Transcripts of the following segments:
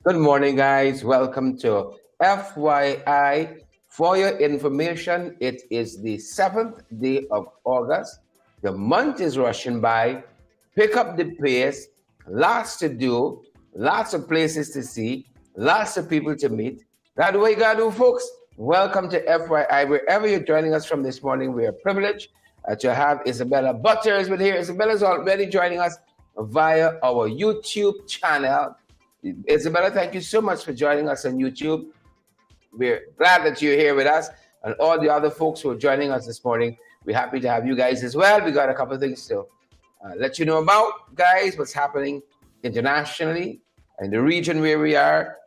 Good morning, guys. Welcome to FYI. For your information, it is the 7th day of August. The month is rushing by. Pick up the pace. Lots to do, lots of places to see, lots of people to meet. That's what you got to do, folks. Welcome to FYI. Wherever you're joining us from this morning, we are privileged to have Isabella Butters with here. Isabella's already joining us via our YouTube channel. Isabella, thank you so much for joining us on YouTube. We're glad that you're here with us, and all the other folks who are joining us this morning. We're happy to have you guys as well. We got a couple of things to let you know about, guys, what's happening internationally in the region where we are,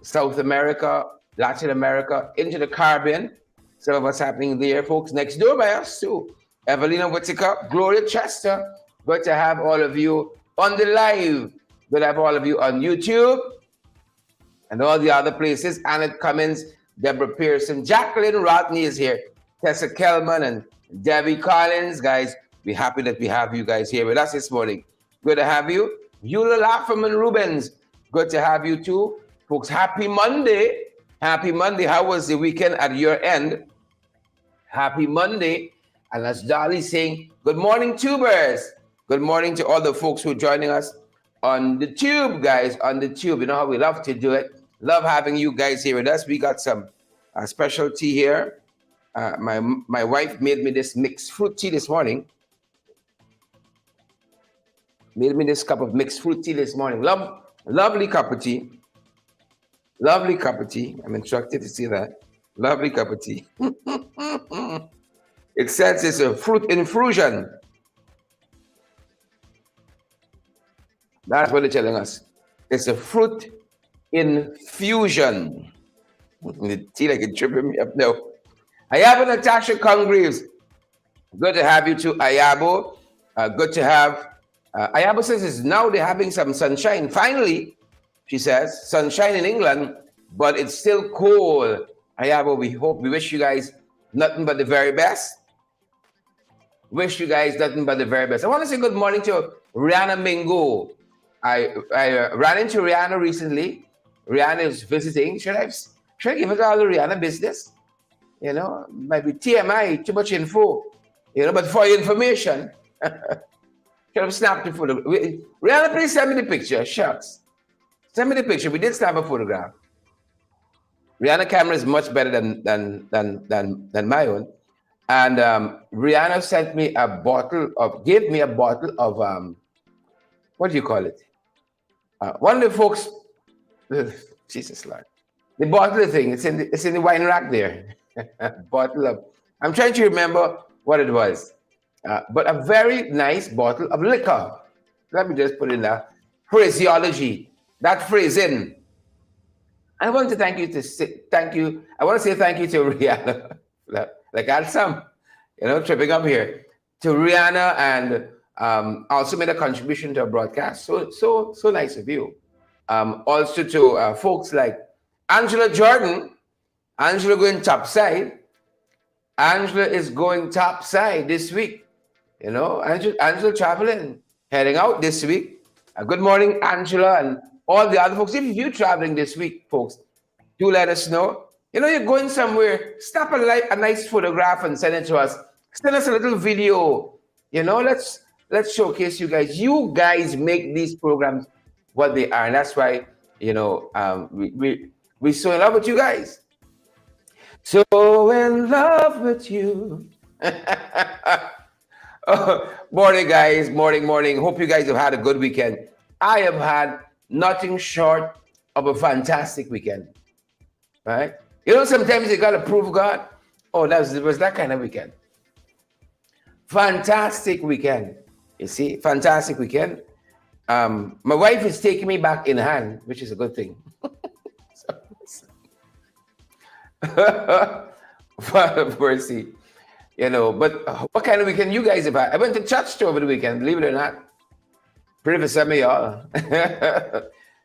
South America, Latin America, into the Caribbean. Some of what's happening there, folks, next door by us too. Evelina Whitaker, Gloria Chester. Good to have all of you on the live. Good to have all of you on YouTube and all the other places. Annette Cummins, Deborah Pearson, Jacqueline Rodney is here, Tessa Kelman and Debbie Collins. Guys, we're happy that we have you guys here with us this morning. Good to have you. Eula Lafferman Rubens, good to have you too. Folks, happy Monday. Happy Monday. How was the weekend at your end? Happy Monday. And as Dolly's saying, good morning, tubers. Good morning to all the folks who are joining us on the tube, guys, on the tube. You know how we love to do it. Love having you guys here with us. We got some special tea here. My wife made me this mixed fruit tea this morning. Made me this cup of mixed fruit tea this morning. Lovely cup of tea. Lovely cup of tea. I'm instructed to see that. Lovely cup of tea. It says it's a fruit infusion. That's what they're telling us. It's a fruit infusion. The tea like it's tripping me up now. Ayabo Natasha Congreves. Good to have you too, Ayabo. Good to have. Ayabo says now they're having some sunshine. Finally, she says, sunshine in England, but it's still cold. Ayabo, we wish you guys nothing but the very best. Wish you guys nothing but the very best. I want to say good morning to Rihanna Mingo. I ran into Rihanna recently. Rihanna is visiting. Should I give it all the Rihanna business? You know, might be TMI, too much info. You know, but for your information, should have snapped the photo. Rihanna, please send me the picture. Shucks. Send me the picture. We did snap a photograph. Rihanna camera is much better than my own. And Rihanna sent me gave me a bottle of, what do you call it? One of the folks, Jesus Lord, the bottle thing, it's in the wine rack there. Bottle of, I'm trying to remember what it was. But a very nice bottle of liquor. Let me just put in that phraseology, that phrasing. I want to I want to say thank you to Rihanna. Like I had some, tripping up here. To Rihanna and also made a contribution to our broadcast. So nice of you. Also to folks like Angela Jordan. Angela going topside. Angela is going topside this week. Angela traveling, heading out this week. Good morning, Angela, and all the other folks. If you're traveling this week, folks, do let us know. You're going somewhere, snap a nice photograph and send it to us. Send us a little video. Let's showcase you guys. You guys make these programs what they are. And that's why, we're so in love with you guys. So in love with you. Morning, guys. Morning. Hope you guys have had a good weekend. I have had nothing short of a fantastic weekend. Right? Sometimes you got to prove God. Oh, it was that kind of weekend. Fantastic weekend. You see, fantastic weekend. My wife is taking me back in hand, which is a good thing. Mercy. But what kind of weekend you guys have had? I went to church over the weekend, believe it or not. Pray for some of y'all.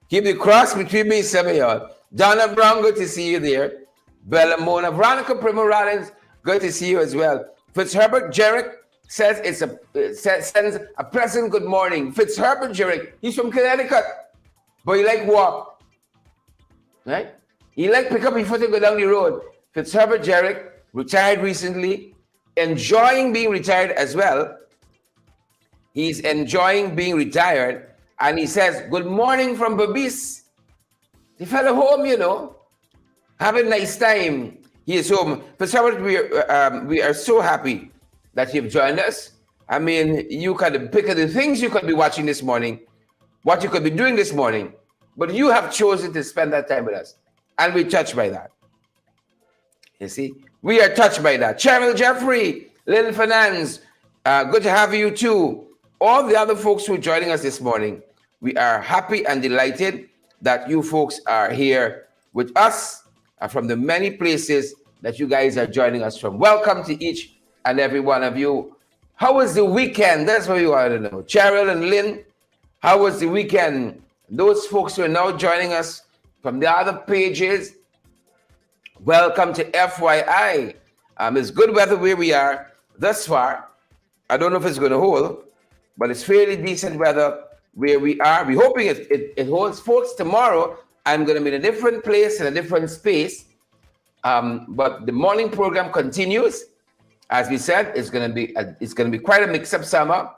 Keep the cross between me, some of y'all. Donna Brown, good to see you there. Bella Mona, Veronica Primo Rollins, good to see you as well. Fitzherbert Jarek says sends a pleasant good morning. Fitzherbert Jarek, he's from Connecticut, but he like walk. right? He like pick up his foot and go down the road. Fitzherbert Jerrick, retired recently, enjoying being retired as well. He's enjoying being retired, and he says, "Good morning from Babis." The fellow home, you know, having a nice time. He is home. Fitzherbert, we are so happy that you've joined us. I mean, you could pick of the things you could be watching this morning, what you could be doing this morning, but you have chosen to spend that time with us. And we're touched by that. You see, we are touched by that. Cheryl Jeffrey, Lynn Fernandez, good to have you too. All the other folks who are joining us this morning, we are happy and delighted that you folks are here with us from the many places that you guys are joining us from. Welcome to each and every one of you. How was the weekend? That's what we want to know. Cheryl and Lynn, how was the weekend? Those folks who are now joining us from the other pages, welcome to FYI. It's good weather where we are thus far. I don't know if it's going to hold, but it's fairly decent weather where we are. We're hoping it holds. Folks, tomorrow I'm going to be in a different place, in a different space. But the morning program continues. As we said, it's going to be quite a mix-up summer.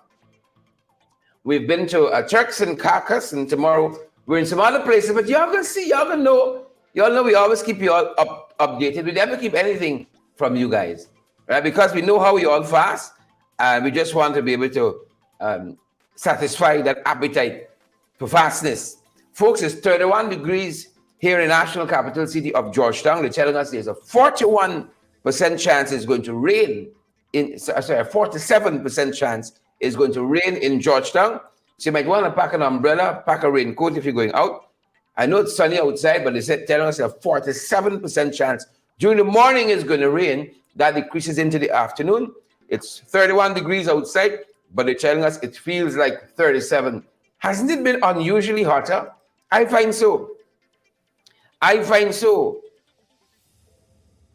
We've been to Turks and Caicos, and tomorrow we're in some other places. But y'all gonna see, y'all gonna know. Y'all know we always keep you all updated. We never keep anything from you guys, right? Because we know how you all fast, and we just want to be able to satisfy that appetite for fastness. Folks, it's 31 degrees here in the national capital city of Georgetown. They're telling us there's a 41% chance it's going to rain. 47% chance is going to rain in Georgetown. So you might want to pack an umbrella, pack a raincoat if you're going out. I know it's sunny outside, but they're telling us a 47% chance during the morning is going to rain. That decreases into the afternoon. It's 31 degrees outside, but they're telling us it feels like 37. Hasn't it been unusually hotter? I find so.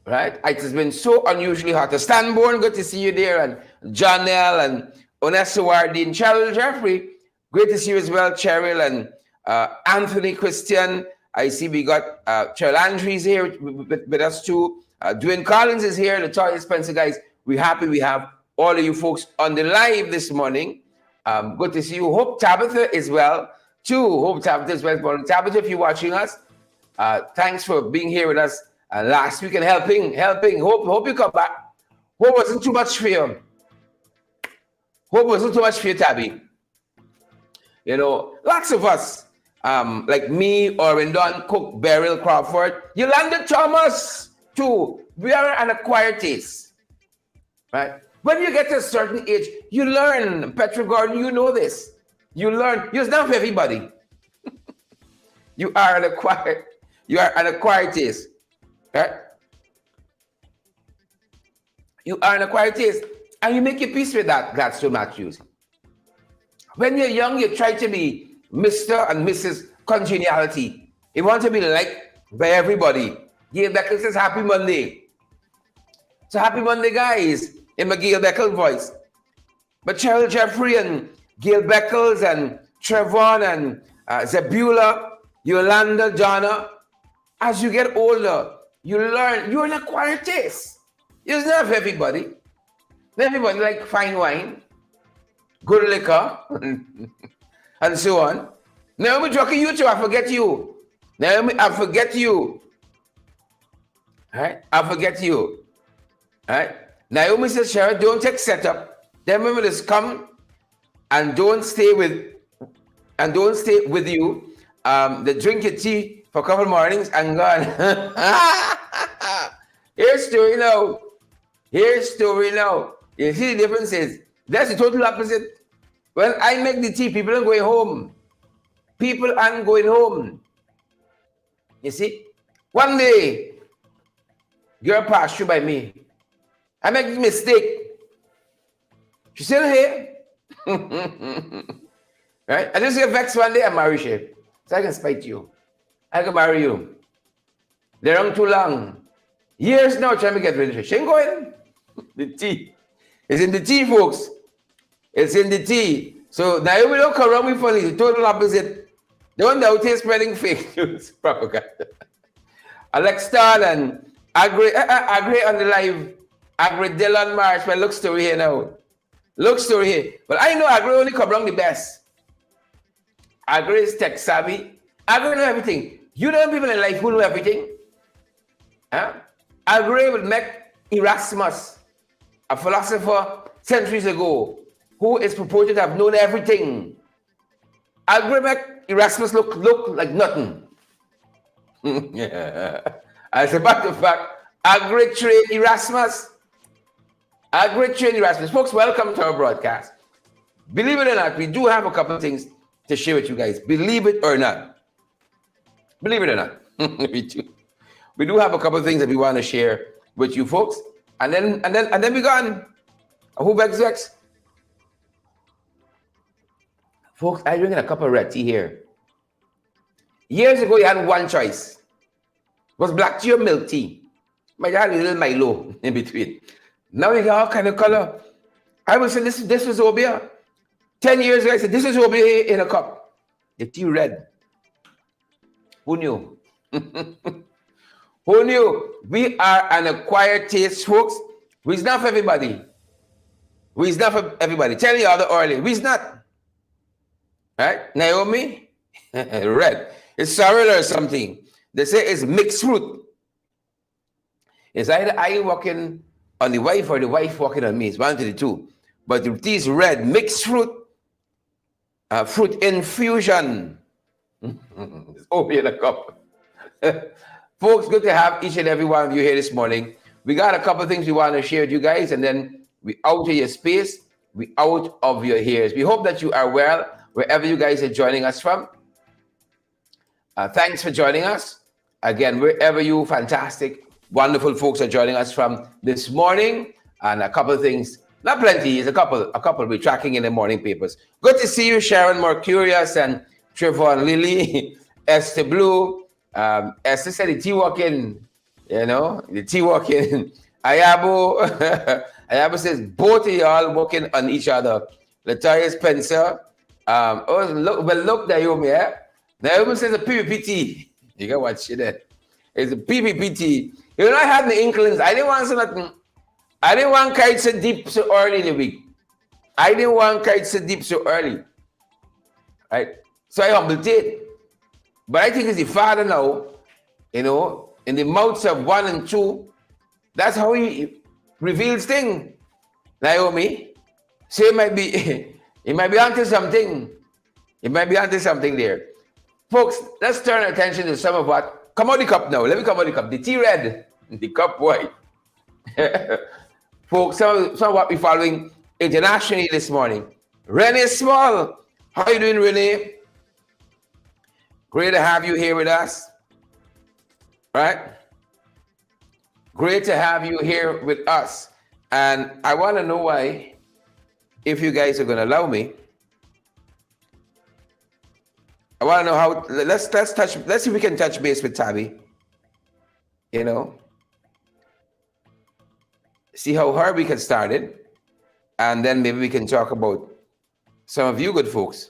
Right? It has been so unusually hot. Stanborn, good to see you there, and Janelle and Onesawardine, Cheryl Jeffrey, great to see you as well, Cheryl, and Anthony Christian. I see we got Cheryl Andrews here with us too. Dwayne Collins is here, the Toy Spencer guys. We're happy we have all of you folks on the live this morning. Good to see you. Hope Tabitha is well too. Hope Tabitha is well. Tabitha, if you're watching us, thanks for being here with us last week and helping. Hope you come back. Hope wasn't too much for you. Hope wasn't too much for you, Tabby. You know, lots of us, like me, Orin Don, Cook, Beryl Crawford, Yolanda Thomas, too. We are an acquired taste, right? When you get to a certain age, you learn. Petra Gordon, you know this. You learn. It's not for everybody. You are an acquired taste, right? You are an acquired taste, and you make your peace with that, Gladstone Matthews. When you're young, you try to be Mr. and Mrs. Congeniality. You want to be liked by everybody. Gail Beckel says, Happy Monday. So happy Monday, guys, in my Gail Beckel voice. But Cheryl Jeffrey and Gail Beckles and Trevon and Zebula, Yolanda, Donna, as you get older, you learn, you're an acquired taste. It's not for everybody. Not everybody like fine wine, good liquor, and so on. Naomi Jockey, you too, I forget you. Naomi, I forget you. All right? I forget you. All right? Naomi says, Sharon, don't take setup. Then women just come and don't stay with you. They drink your tea for a couple mornings and gone. Here's story now. You see the difference is, that's the total opposite. When I make the tea, people aren't going home. You see? One day, girl passed through by me. I make a mistake. She's still here. Right? I just get vexed one day, I marry her. So I can spite you. I can marry you. They're on too long. Years now trying to get rid of her. She ain't going. The tea. It's in the tea, folks. It's in the tea. So Naomi don't come around with funny. The total opposite. The one out here spreading fake news propaganda. Alexstar and Agri on the live. Agri Dylan March. Well, look story here now. Look story here. But I know Agri only come along the best. Agri is tech savvy. Agri know everything. You know people in life who know everything. Huh? Agri would make Erasmus, a philosopher centuries ago, who is purported to have known everything. Agri make Erasmus look like nothing. As a matter of fact, Agri trained Erasmus. Agri trained Erasmus. Folks, welcome to our broadcast. Believe it or not, we do have a couple of things to share with you guys. Believe it or not. Believe it or not. We do have a couple of things that we want to share with you folks. And then we gone. Who vex? Folks, I'm drinking a cup of red tea here. Years ago, you had one choice. It was black tea or milk tea. My dad had a little Milo in between. Now you got all kind of color. I would say this was Obia. 10 years ago, I said, this is Obia in a cup. The tea red. Who knew? Who knew? We are an acquired taste, folks. We's not for everybody. We's not for everybody. Tell you all the early. We's not. Right? Naomi? Red. It's sorrel or something. They say it's mixed fruit. It's either I walking on the wife or the wife walking on me. It's one of the two. But the tea is red. Mixed fruit. Fruit infusion. It's over in a cup. Folks, good to have each and every one of you here this morning. We got a couple of things we want to share with you guys, and then we out of your space, we out of your ears. We hope that you are well wherever you guys are joining us from. Thanks for joining us. Again, wherever you fantastic, wonderful folks are joining us from this morning. And a couple of things, not plenty, it's a couple we're tracking in the morning papers. Good to see you, Sharon Mercurius and Trevor Lily, Esther Blue. Esther said the tea walking, the tea walking. Ayabo, Ayabo says both of y'all working on each other. Latoya Spencer. Look, Naomi, yeah? Naomi says a PPPT. You got what she did. It's a PPPT. You know, I had the inklings. I didn't want something. I didn't want kites so deep so early in the week. I didn't want kites so deep so early. Right? So I humbled it. But I think it's the Father now, in the mouths of 1 and 2, that's how he reveals things. Naomi, so it might be onto something. It might be onto something there. Folks, let's turn our attention to some of what. Come on the cup now. Let me come on the cup. The tea red, the cup white. Folks, some of what we're following internationally this morning. Renee Small. How are you doing, Renee? Great to have you here with us. Right? Great to have you here with us. And I want to know why, if you guys are going to allow me. I want to know how, let's see if we can touch base with Tabby. See how her week had started. And then maybe we can talk about some of you good folks.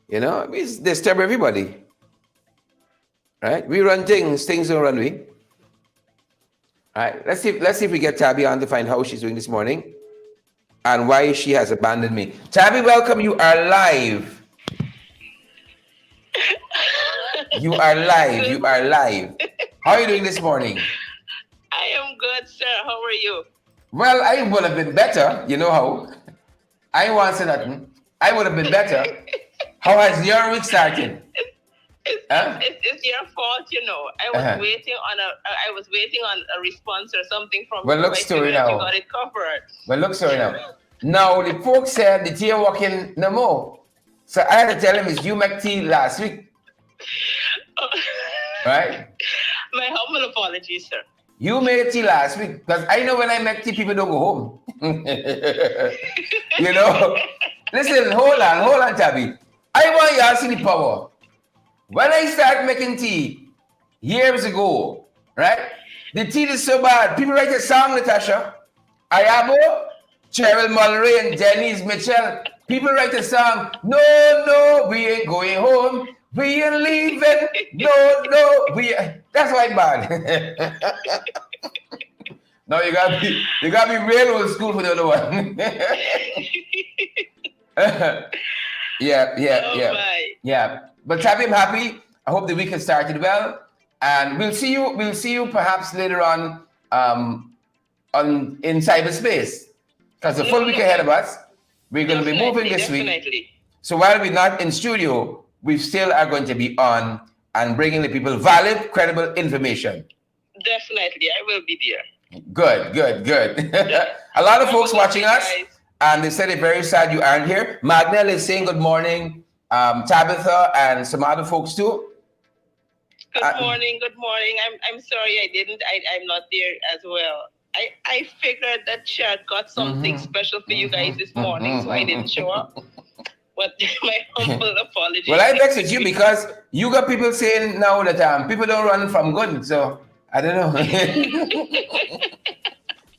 We disturb everybody. Right? We run things don't run we. All right, let's see if we get Tabby on to find how she's doing this morning and why she has abandoned me. Tabby, welcome. You are live. You are live. You are live. How are you doing this morning? I am good, sir. How are you? Well, I would have been better. You know how? I ain't want to say nothing. I would have been better. How has your week started? It's your fault, I was waiting on a response or something from well, look story now. You got it covered. Well, look story now. Now the folks said the tea walking no more. So I had to tell him it's you make tea last week. Right? My humble apologies, sir. You made tea last week because I know when I make tea, people don't go home. Listen, hold on, Tabby. I want y'all to see the power. When I started making tea years ago, right? The tea is so bad. People write a song, Natasha. Ayabo, Cheryl Mulray, and Denise Mitchell. People write a song. No, we ain't going home. We ain't leaving. No, that's why bad. No, you gotta be real old school for the other one. Yeah. But happy, I'm happy. I hope the week has started well, and we'll see you perhaps later on in cyberspace, because the full week ahead of us, we're going to be moving this week. So while we're not in studio, we still are going to be on and bringing the people valid, credible information. Definitely, I will be there. Good. A lot of folks watching us, and they said they're very sad you aren't here. Magnell is saying good morning. Tabitha and some other folks too. Good morning. I'm sorry I'm not there as well. I figured that Chad got something special for you guys this morning, so I didn't show up. But my humble apologies. Well, I vex with you because you got people saying now that people don't run from good, so I don't know.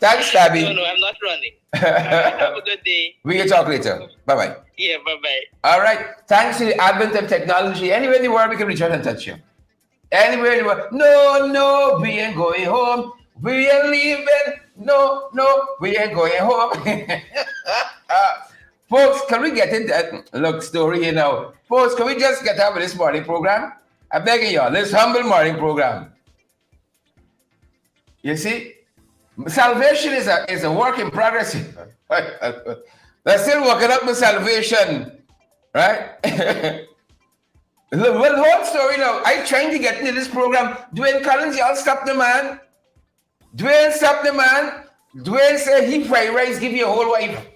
Thanks, Tabby. No, I'm not running. Have a good day. We can talk later. Bye-bye. Yeah, bye-bye. All right. Thanks to the advent of technology, anywhere in the world we can reach out and touch you. Anywhere in the world. No, we ain't going home. We ain't leaving. No, we ain't going home. Folks, can we get into that story here now? Folks, can we just get out with this morning program? I'm begging y'all, this humble morning program. You see, salvation is a work in progress. They're still working up with salvation, right? Well, the whole story now, I'm trying to get into this program. Dwayne Collins, y'all stop the man. Dwayne, stop the man. Dwayne said he fry rice, give you a whole wife.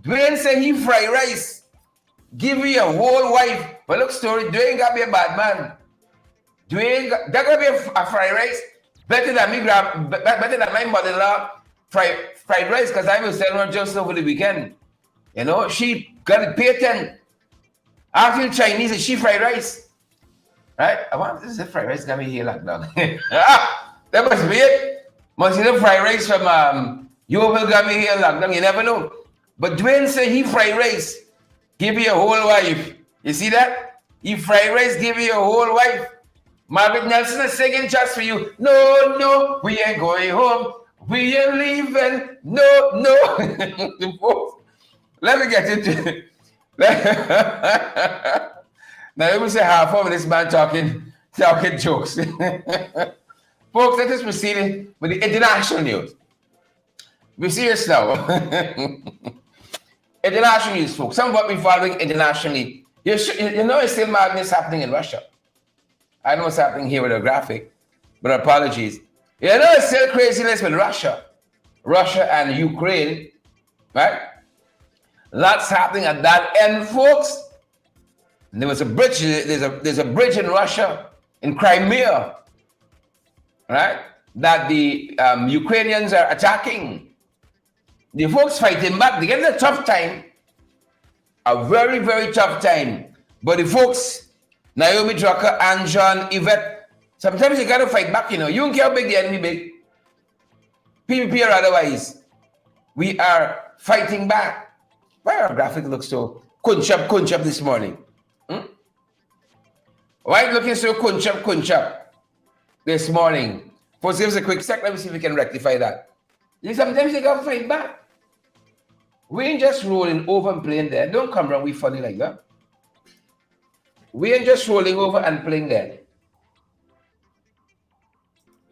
Dwayne said he fry rice, give you a whole wife. But look, story, Dwayne got to be a bad man. Dwayne, that got to be a fried rice. Better than my mother-in-law fried rice, because I was telling her just over the weekend. You know, she got it patent. After Chinese, she fried rice. Right? I want this fried rice got me here like dog. That must be it. Must be the fried rice from you will got me here like dog. You never know. But Dwayne said he fried rice, give you a whole wife. You see that? He fried rice, give you a whole wife. Margaret Nelson is singing just for you. No, we ain't going home. We ain't leaving. No. Let me get into it. Now let me say half of this man talking jokes. Folks, let us proceed with the international news. Be serious now. International news, folks. Some of what we're following internationally. You know it's still madness happening in Russia. I know what's happening here with a graphic, but apologies. You know it's still craziness with Russia and Ukraine, right? Lots happening at that end, folks. And there was a bridge. There's a bridge in Russia, in Crimea, right? That the Ukrainians are attacking. The folks fighting back. They get a tough time, a very, very tough time. But the folks, Naomi Drucker, Anjan, Yvette, sometimes you got to fight back. You know, you don't care how big the enemy big. PvP or otherwise, we are fighting back. Why our graphic looks so kunchap this morning? Why it looking so kunchap this morning? First, give us a quick sec. Let me see if we can rectify that. Sometimes you got to fight back. We ain't just rolling over and playing there. Don't come around, we funny like that. We ain't just rolling over and playing there.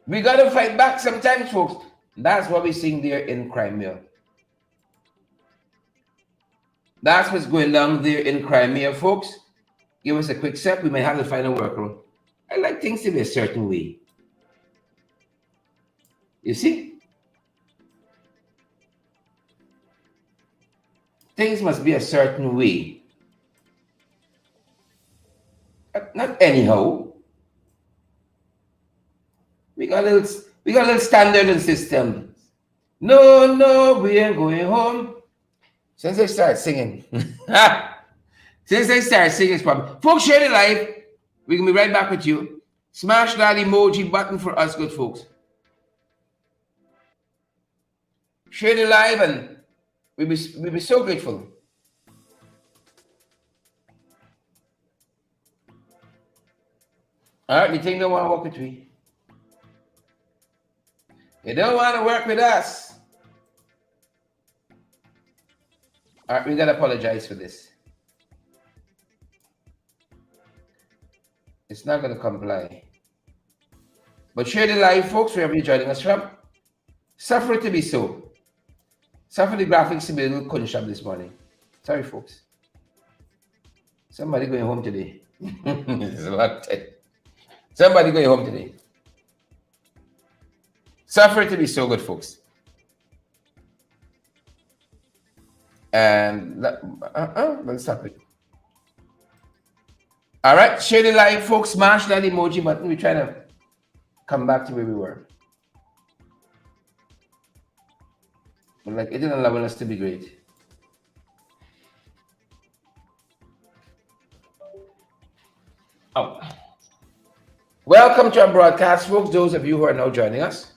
We got to fight back sometimes, folks. That's what we're seeing there in Crimea. That's what's going down there in Crimea, folks. Give us a quick sec. We may have to find a workaround. I like things to be a certain way. You see? Things must be a certain way. Not anyhow. We got a little standard and system. No, we ain't going home. Since they start singing. It's probably. Folks, share the live. We can be right back with you. Smash that emoji button for us good folks. Share the live and we'll be so grateful. All right, you think they want to work with me? You don't want to work with us. All right, we gotta apologize for this. It's not gonna comply. But share the live, folks, wherever you're joining us from. Suffer it to be so. Suffer the graphics to be a little couldn't shop this morning. Sorry, folks. Somebody going home today. It's a lot of time. Somebody going home today. Suffer it to be so good, folks. And let's stop it. All right, share the live, folks. Smash that emoji button. We're trying to come back to where we were. But like, it didn't allow us to be great. Oh. Welcome to our broadcast, folks. Those of you who are now joining us.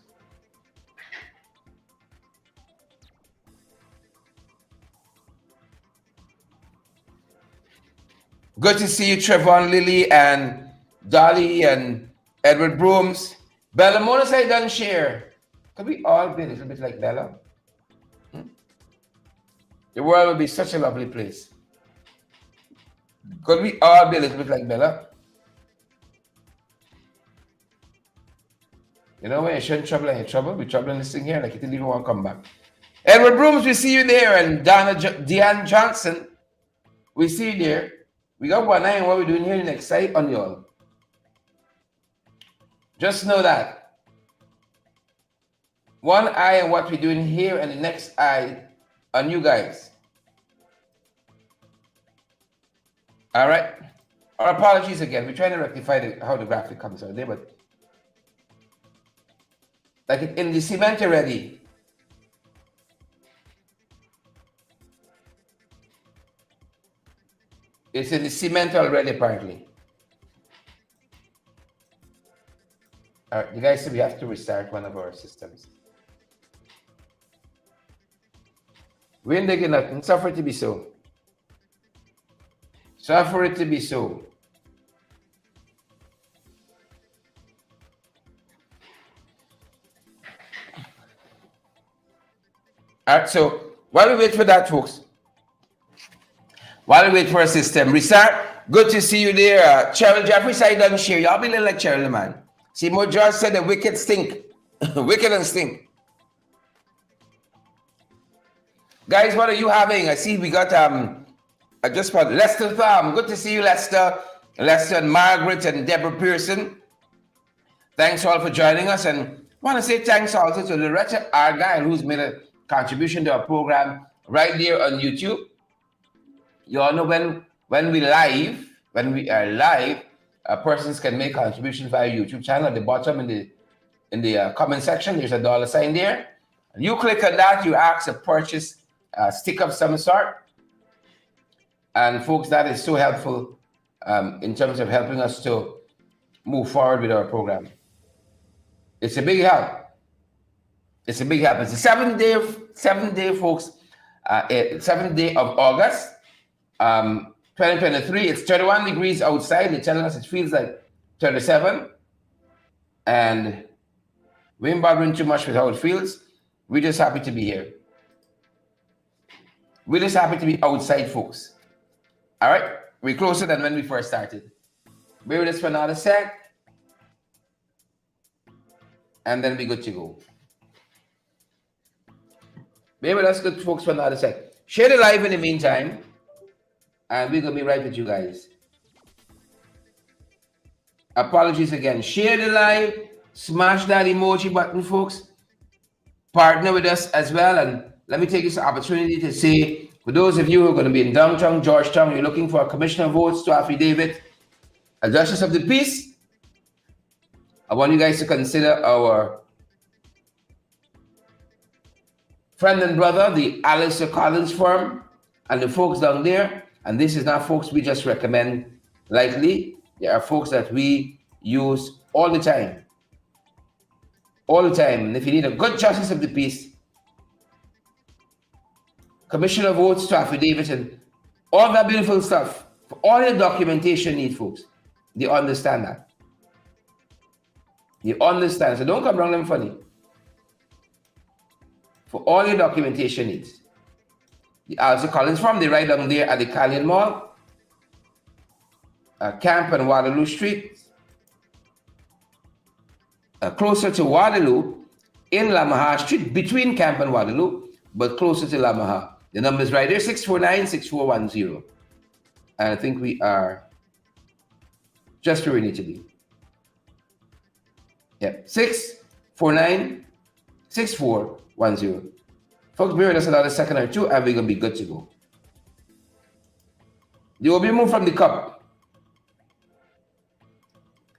Good to see you, Trevon, Lily, and Dolly, and Edward Brooms. Bella Mona said, "Don't share." Could we all be a little bit like Bella? The world would be such a lovely place. Could we all be a little bit like Bella? You know, when you shouldn't trouble and you're trouble, we trouble in this thing here, like you didn't even want to come back. Edward Brooms, we see you there, and Deanne Johnson, we see you there. We got one eye on what we're doing here next site on y'all. Just know that. One eye on what we're doing here and the next eye on you guys. All right. Our apologies again. We're trying to rectify how the graphic comes out there, but like in the cement already. It's in the cement already, apparently. All right, you guys said we have to restart one of our systems. We ain't taking nothing. Suffer it to be so. Suffer it to be so. All right, so while we wait for that, folks, while we wait for a system restart, good to see you there. Cheryl Jeffrey said, "Don't share." Y'all be little like Cheryl, man. See, Mo George said the wicked stink. Wicked and stink. Guys, what are you having? I see we got I just found Lester Thumb. Good to see you, Lester. Lester and Margaret and Deborah Pearson. Thanks all for joining us, and want to say thanks also to Loretta Argyle, who's made a contribution to our program right there on YouTube. You all know when we are live, persons can make contributions via YouTube channel. At the bottom in the comment section, there's a dollar sign there. And you click on that, you ask to purchase a stick of some sort. And folks, that is so helpful in terms of helping us to move forward with our program. It's a big help. It's a big help. It's the seventh day, folks. 7th day of August. 2023, it's 31 degrees outside. They're telling us it feels like 37. And we ain't bothering too much with how it feels. We're just happy to be here. We're just happy to be outside, folks. All right? We're closer than when we first started. Bear with us for another sec. And then we're good to go. Bear with us, good folks, for another sec. Share the live in the meantime. And we're going to be right with you guys. Apologies again. Share the live. Smash that emoji button, folks. Partner with us as well. And let me take this opportunity to say, for those of you who are going to be in downtown Georgetown, you're looking for a commissioner votes to affidavit, a justice of the peace, I want you guys to consider our friend and brother, the Alistair Collins firm, and the folks down there. And this is not folks we just recommend lightly. There are folks that we use all the time. All the time. And if you need a good justice of the peace, commissioner votes to affidavit, and all that beautiful stuff, for all your documentation need, folks, they understand that. You understand? So don't come around them funny. For all your documentation needs. The Alza Collins Farm, they right down there at the Callion Mall, Camp and Waterloo Street, closer to Waterloo, in Lamaha Street, between Camp and Waterloo, but closer to Lamaha. The number is right there, 649-6410. And I think we are just where we need to be. Yep, 649-6410. Folks, bear with us another second or two, and we're going to be good to go. You will be moved from the cup.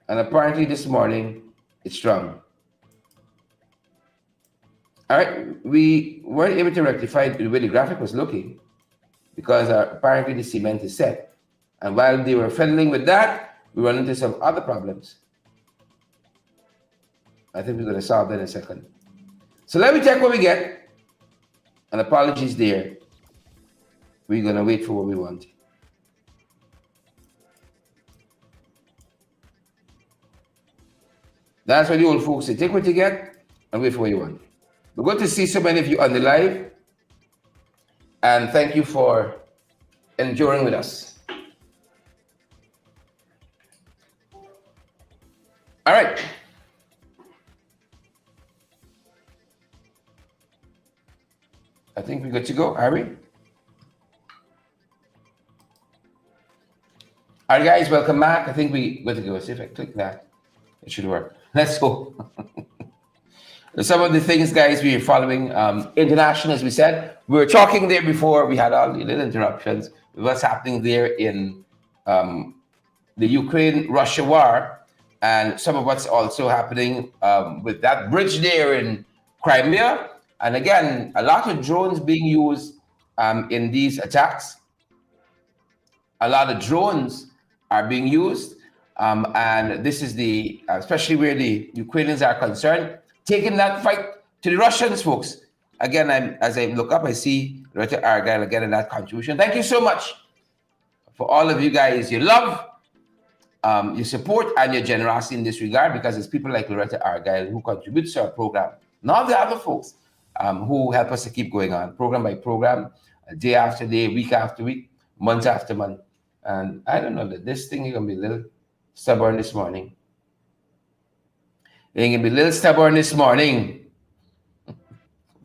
And apparently this morning, it's strong. All right, we weren't able to rectify the way the graphic was looking because apparently the cement is set. And while they were fiddling with that, we run into some other problems. I think we're going to solve that in a second. So let me check what we get. And apologies there. We're going to wait for what we want. That's what the old folks say. Take what you get and wait for what you want. We're good to see so many of you on the live. And thank you for enduring with us. All right. I think we're good to go, are we? All right, guys, welcome back. I think we're good to go. See if I click that. It should work. Let's go. Some of the things, guys, we are following international, as we said. We were talking there before. We had all the little interruptions with what's happening there in the Ukraine-Russia war and some of what's also happening with that bridge there in Crimea. And again, a lot of drones being used in these attacks. A lot of drones are being used. And this is especially where the Ukrainians are concerned, taking that fight to the Russians, folks. Again, as I look up, I see Loretta Argyle again in that contribution. Thank you so much for all of you guys, your love, your support, and your generosity in this regard, because it's people like Loretta Argyle who contribute to our program, not the other folks who help us to keep going on, program by program, day after day, week after week, month after month. And I don't know that this thing is going to be a little stubborn this morning. It's going to be a little stubborn this morning.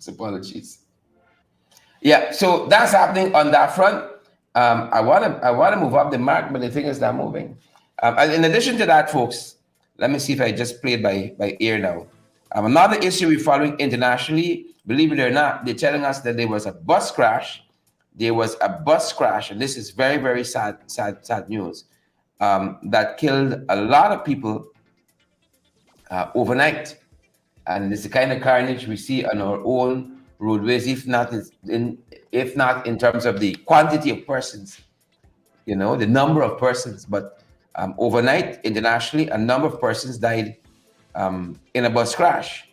Apologies. Yeah, so that's happening on that front. I want to move up the mark, but the thing is not moving. And in addition to that, folks, let me see if I just play it by ear now. Another issue we're following internationally, believe it or not, they're telling us that there was a bus crash. There was a bus crash, and this is very, very sad news, that killed a lot of people overnight. And it's the kind of carnage we see on our own roadways, if not in terms of the quantity of persons, the number of persons, but overnight, internationally, a number of persons died in a bus crash.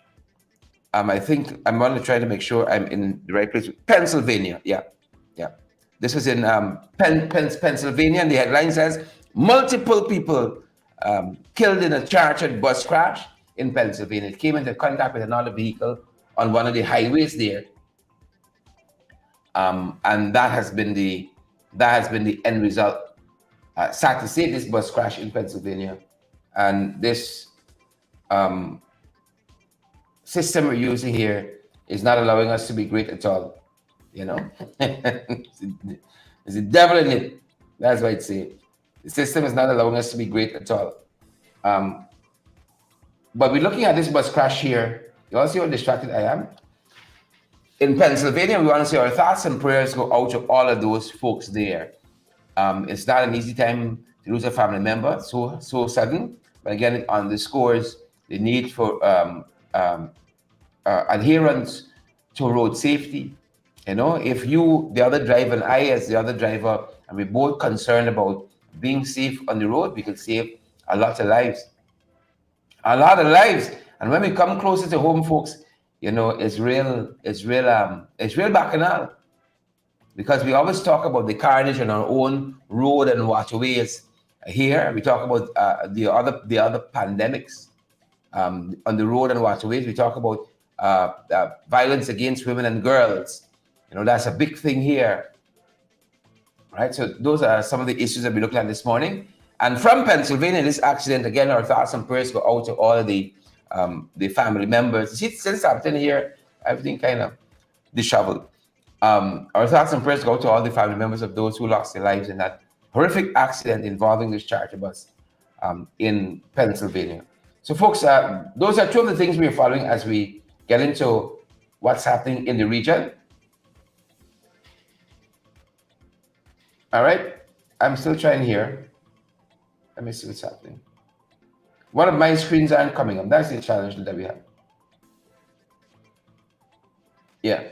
I think I'm going to try to make sure I'm in the right place. Pennsylvania, yeah. This was in Pennsylvania, and the headline says, multiple people killed in a chartered bus crash in Pennsylvania. It came into contact with another vehicle on one of the highways there. And that has been the end result. Sad to say, this bus crash in Pennsylvania, and this system we're using here is not allowing us to be great at all. There's a devil in it. That's why I'd say the system is not allowing us to be great at all. But we're looking at this bus crash here. You all see how distracted I am? In Pennsylvania, we want to say our thoughts and prayers go out to all of those folks there. It's not an easy time to lose a family member so sudden. But again, it underscores the need for adherence to road safety. If you, the other driver, and I as the other driver, and we're both concerned about being safe on the road, we could save a lot of lives. A lot of lives. And when we come closer to home, folks, it's real bacchanal. Because we always talk about the carnage on our own road and waterways. Here we talk about the other pandemics. on the road and waterways. We talk about violence against women and girls. That's a big thing here. Right, so those are some of the issues that we're looking at this morning. And from Pennsylvania, this accident, again, our thoughts and prayers go out to all of the family members. You see, since I've been here, everything kind of disheveled. Our thoughts and prayers go to all the family members of those who lost their lives in that horrific accident involving this charter bus in Pennsylvania. So, folks, those are two of the things we're following as we get into what's happening in the region. All right, I'm still trying here. Let me see what's happening. One of my screens aren't coming up. That's the challenge that we have. Yeah.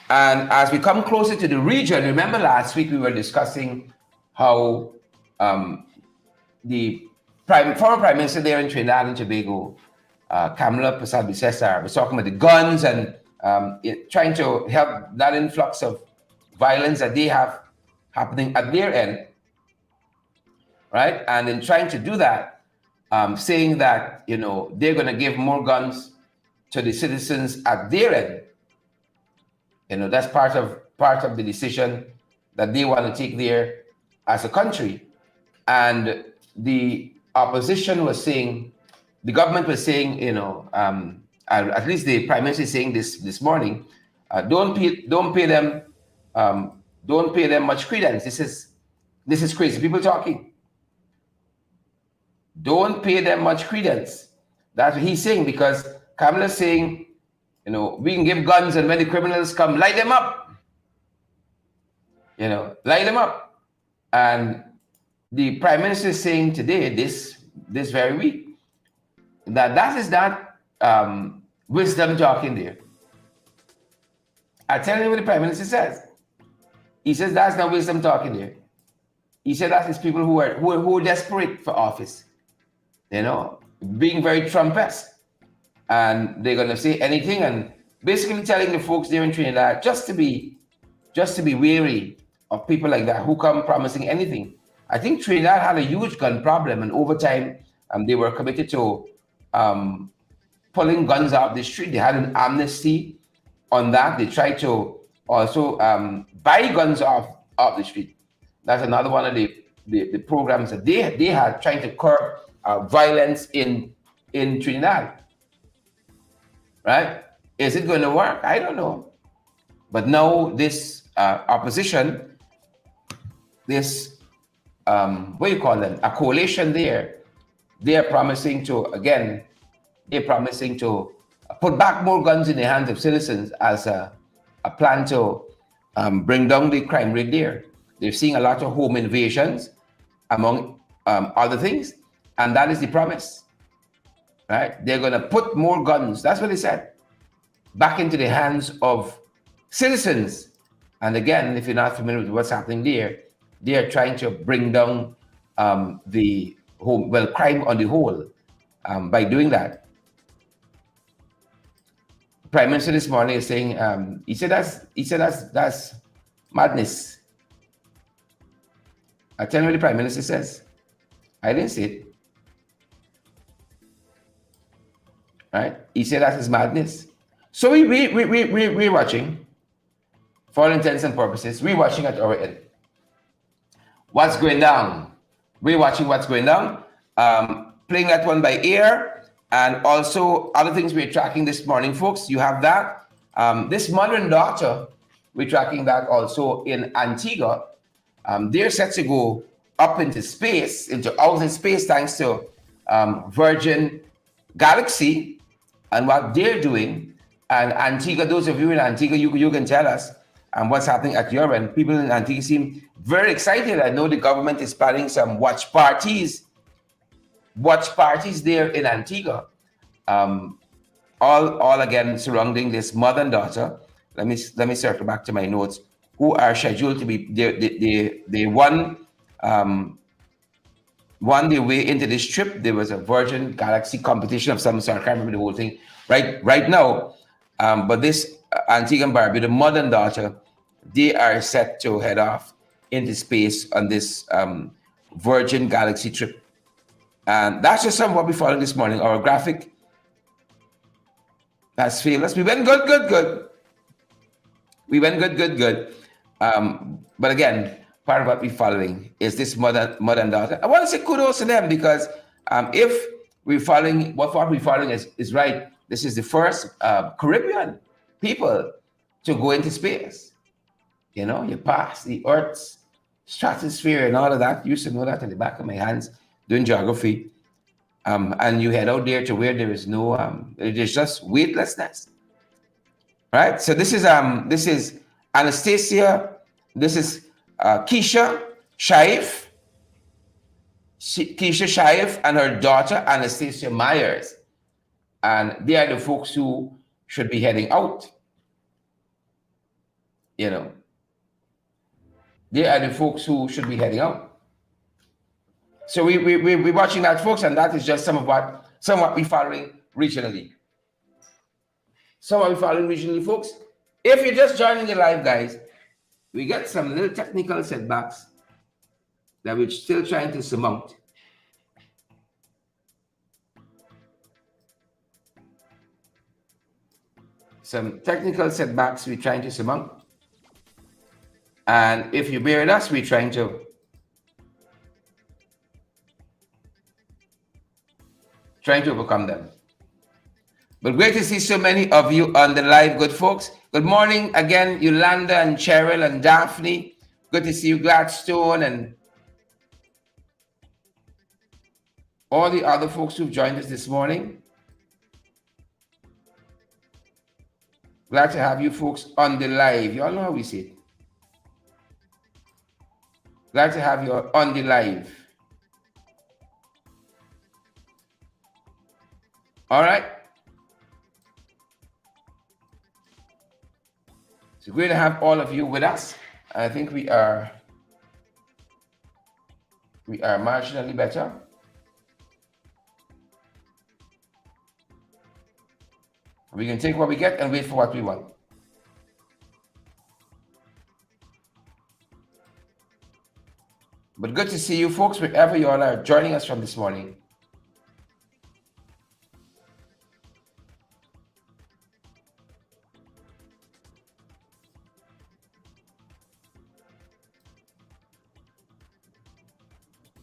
And as we come closer to the region, remember last week we were discussing how the former Prime Minister there in Trinidad and Tobago, Kamala Persad-Bissessar, was talking about the guns and trying to help that influx of violence that they have happening at their end, right? And in trying to do that, saying that they're going to give more guns to the citizens at their end. That's part of the decision that they want to take there as a country. And the opposition was saying, the government was saying, at least the Prime Minister is saying this morning, don't pay them much credence. This is crazy. People talking. Don't pay them much credence. That's what he's saying, because Kamala's saying, we can give guns, and when the criminals come, light them up. Light them up. And the Prime Minister is saying today, this very week, that is not wisdom talking there. I tell you what the Prime Minister says. He says that's not wisdom talking there. He said that is people who are desperate for office, being very Trump-esque. And they're going to say anything, and basically telling the folks there in Trinidad just to be wary of people like that who come promising anything. I think Trinidad had a huge gun problem, and over time, they were committed to pulling guns out the street. They had an amnesty on that. They tried to also buy guns off the street. That's another one of the programs that they had, trying to curb violence in Trinidad. Right? Is it going to work? I don't know. But now this opposition, this what do you call them? A coalition there. They're promising to put back more guns in the hands of citizens as a plan to bring down the crime rate there. They're seeing a lot of home invasions, among other things, and that is the promise. Right? They're going to put more guns, that's what they said, back into the hands of citizens. And again, if you're not familiar with what's happening there, they are trying to bring down crime on the whole by doing that. Prime Minister this morning is saying, he said that's madness. I tell you what the Prime Minister says. I didn't say it. Right? He said that is madness. So we're watching, for all intents and purposes, we're watching at our end. What's going down? We're watching what's going down. Playing that one by ear, and also other things we're tracking this morning, folks. You have that. This mother and daughter, we're tracking that also in Antigua. They're set to go up into space, into outer space, thanks to Virgin Galaxy and what they're doing. And Antigua, those of you in Antigua, you can tell us what's happening at your end. People in Antigua seem very excited. I know the government is planning some watch parties there in Antigua. All again surrounding this mother and daughter. Let me circle back to my notes. Who are scheduled to be they won their way into this trip. There was a Virgin Galaxy competition of some sort. I can't remember the whole thing right now. But this Antigua and Barbuda, the mother and daughter, they are set to head off into space on this Virgin Galaxy trip. And that's just some of what we followed this morning. Our graphic has failed us. We went good. We went good. But again, part of what we're following is this mother and daughter. I want to say kudos to them because if we're following what we're following is right, this is the first Caribbean people to go into space. You know, you pass the Earth's stratosphere and all of that. Used to know that in the back of my hands doing geography. And you head out there to where there is no, there's just weightlessness. Right? So this is Anastasia, this is Keisha Shaif, and her daughter Anastasia Myers. And they are the folks who should be heading out. You know, they are the folks who should be heading out. So we're watching that, folks, and that is just some of what we're following regionally. Folks. If you're just joining the live, guys, we get some little technical setbacks that we're still trying to surmount. Some technical setbacks we're trying to surmount. And if you bear with us, we're trying to overcome them. But great to see so many of you on the live, good folks. Good morning again, Yolanda and Cheryl and Daphne. Good to see you, Gladstone, and all the other folks who've joined us this morning. Glad to have you folks on the live. You all know how we say it. Glad to have you on the live. All right. So great to have all of you with us. I think we are marginally better. We can take what we get and wait for what we want. But good to see you folks wherever you all are joining us from this morning.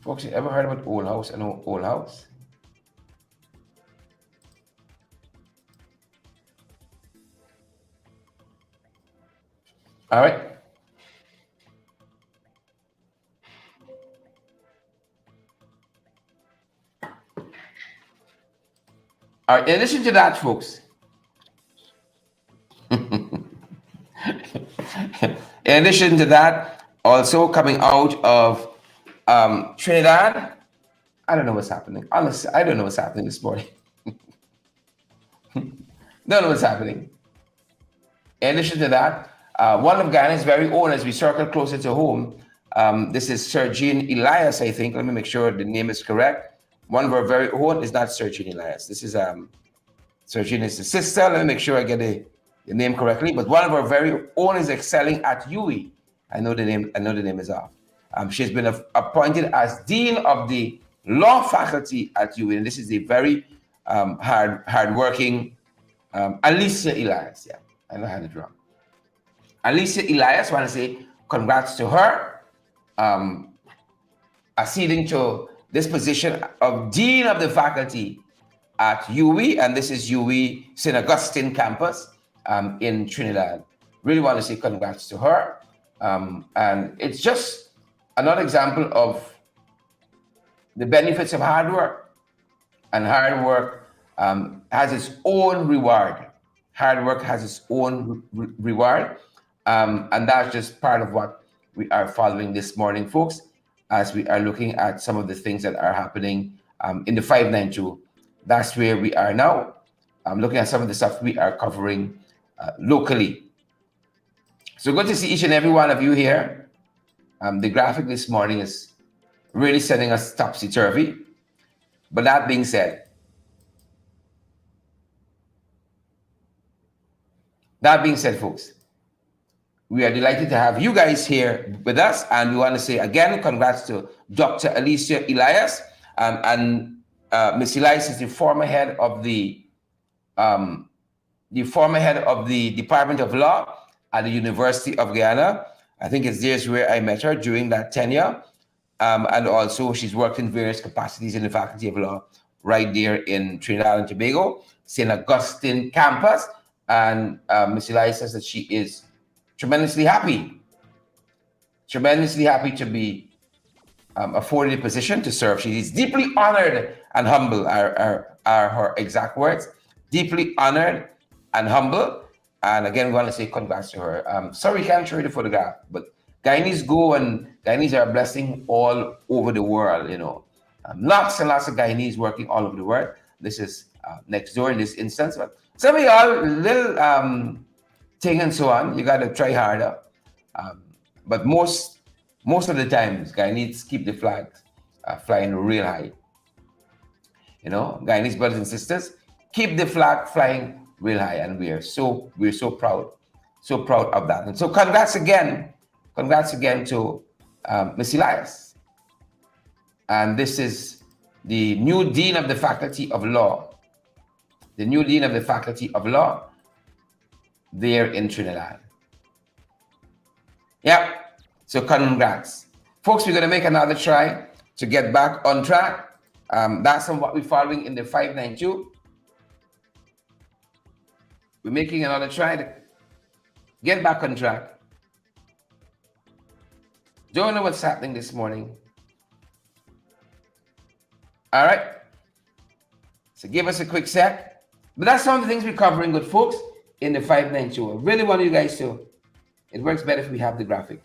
Folks, you ever heard about Old House? I know Old House. All right. All right, in addition to that, folks, also coming out of Trinidad, I don't know what's happening. Honestly, I don't know what's happening this morning. Don't know what's happening. In addition to that, one of Ghana's very own, as we circle closer to home, this is Sir Jean Elias, I think. Let me make sure the name is correct. One of our very own is not Sir Jean Elias. This is Sir Jean is the sister. Let me make sure I get the name correctly. But one of our very own is excelling at UWI. I know the name is off. She's been appointed as Dean of the Law Faculty at UWI. And this is the very hardworking Alicia Elias. Yeah, I know I had it wrong. Alicia Elias, I want to say congrats to her, acceding to this position of Dean of the Faculty at UWI, and this is UWI St. Augustine campus in Trinidad. Really want to say congrats to her. And it's just another example of the benefits of hard work. And hard work has its own reward. Hard work has its own reward. And that's just part of what we are following this morning, folks, as we are looking at some of the things that are happening in the 592. That's where we are now. I'm looking at some of the stuff we are covering locally. So good to see each and every one of you here. The graphic this morning is really sending us topsy-turvy. But that being said, folks, we are delighted to have you guys here with us. And we want to say again, congrats to Dr. Alicia Elias And Miss Elias is the former head of the Department of Law at the University of Guyana. I think it's there's where I met her during that tenure. And also she's worked in various capacities in the Faculty of Law right there in Trinidad and Tobago, St. Augustine campus. And Miss Elias says that she is tremendously happy to be afforded a position to serve. She is deeply honored and humble, are her exact words. Deeply honored and humble. And again, we want to say congrats to her. Sorry, can't show you the photograph, but Guyanese go, and Guyanese are a blessing all over the world, you know. Lots and lots of Guyanese working all over the world. This is next door in this instance. But some of y'all, little thing and so on, you got to try harder. But most of the times, Guyanese keep the flags flying real high. You know, Guyanese brothers and sisters, keep the flag flying real high, and we're so proud of that. And so, congrats again to Miss Elias. And this is the new dean of the Faculty of Law. The new dean of the Faculty of Law there in Trinidad. Yeah. So congrats. Folks, we're going to make another try to get back on track. That's what we're following in the 592. We're making another try to get back on track. Don't know what's happening this morning. All right. So give us a quick sec. But that's some of the things we're covering, good folks, in the 592. I really want you guys to. It works better if we have the graphic.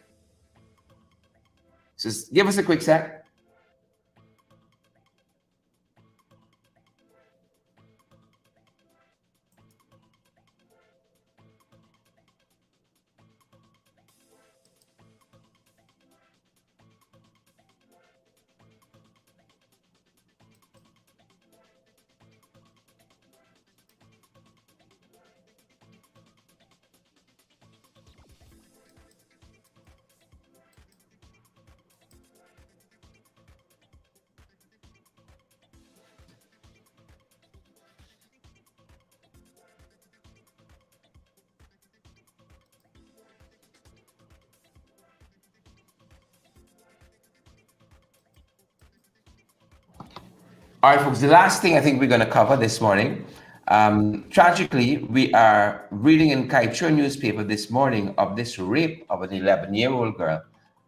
So give us a quick sec. All right, folks, the last thing I think we're going to cover this morning, tragically, we are reading in Kaichur newspaper this morning of this rape of an 11-year-old girl.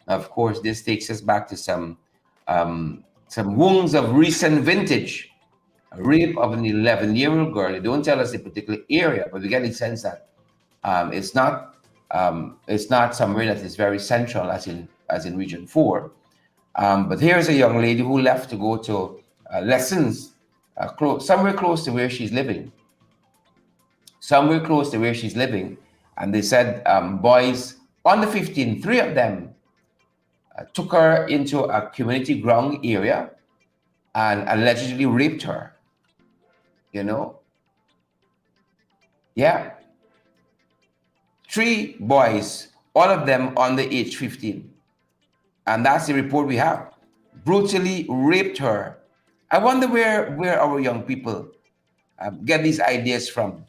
Of course, this takes us back to some wounds of recent vintage. A rape of an 11-year-old girl. They don't tell us the particular area, but we get the sense that it's not somewhere that is very central, as in Region 4. But here's a young lady who left to go to lessons somewhere close to where she's living. And they said boys on the 15, 3 of them took her into a community ground area and allegedly raped her. You know? Yeah. 3 boys, all of them under age 15. And that's the report we have. Brutally raped her. I wonder where our young people get these ideas from,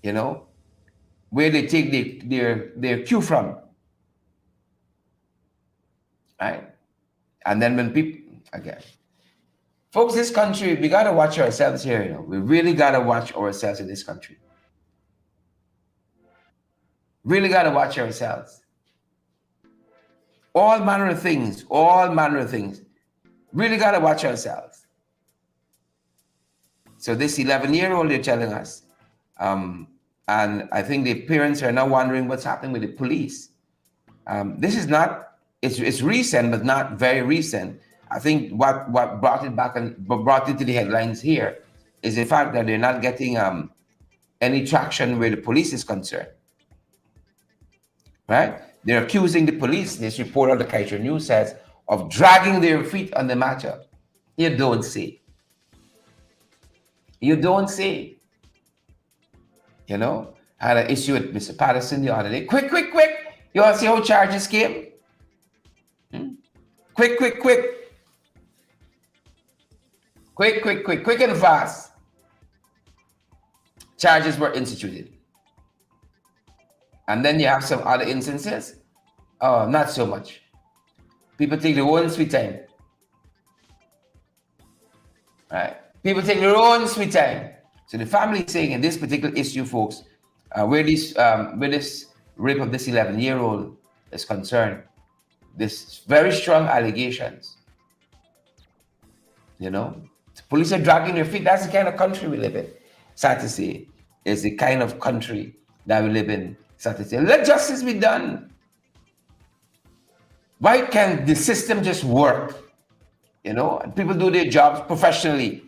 you know, where they take their cue from, right? And then when people, again, folks, this country, we got to watch ourselves here, you know. We really got to watch ourselves in this country. Really got to watch ourselves. All manner of things. Really got to watch ourselves. So this 11-year-old, they're telling us, and I think the parents are now wondering what's happening with the police. This is not, it's recent, but not very recent. I think what brought it back and brought it to the headlines here is the fact that they're not getting any traction where the police is concerned, right? They're accusing the police, this report on the Kaiser News says, of dragging their feet on the matter. You don't say. You don't say. You know, I had an issue with Mr. Patterson the other day. Quick. You want to see how charges came? Quick. Quick and fast. Charges were instituted. And then you have some other instances. Oh, not so much. People take their own sweet time. Right? People take their own sweet time. So the family is saying in this particular issue, folks, where this rape of this 11-year-old is concerned, this very strong allegations. You know, the police are dragging their feet. That's the kind of country we live in. Sad to say, is the kind of country that we live in. Sad to say, let justice be done. Why can't the system just work? You know, and people do their jobs professionally.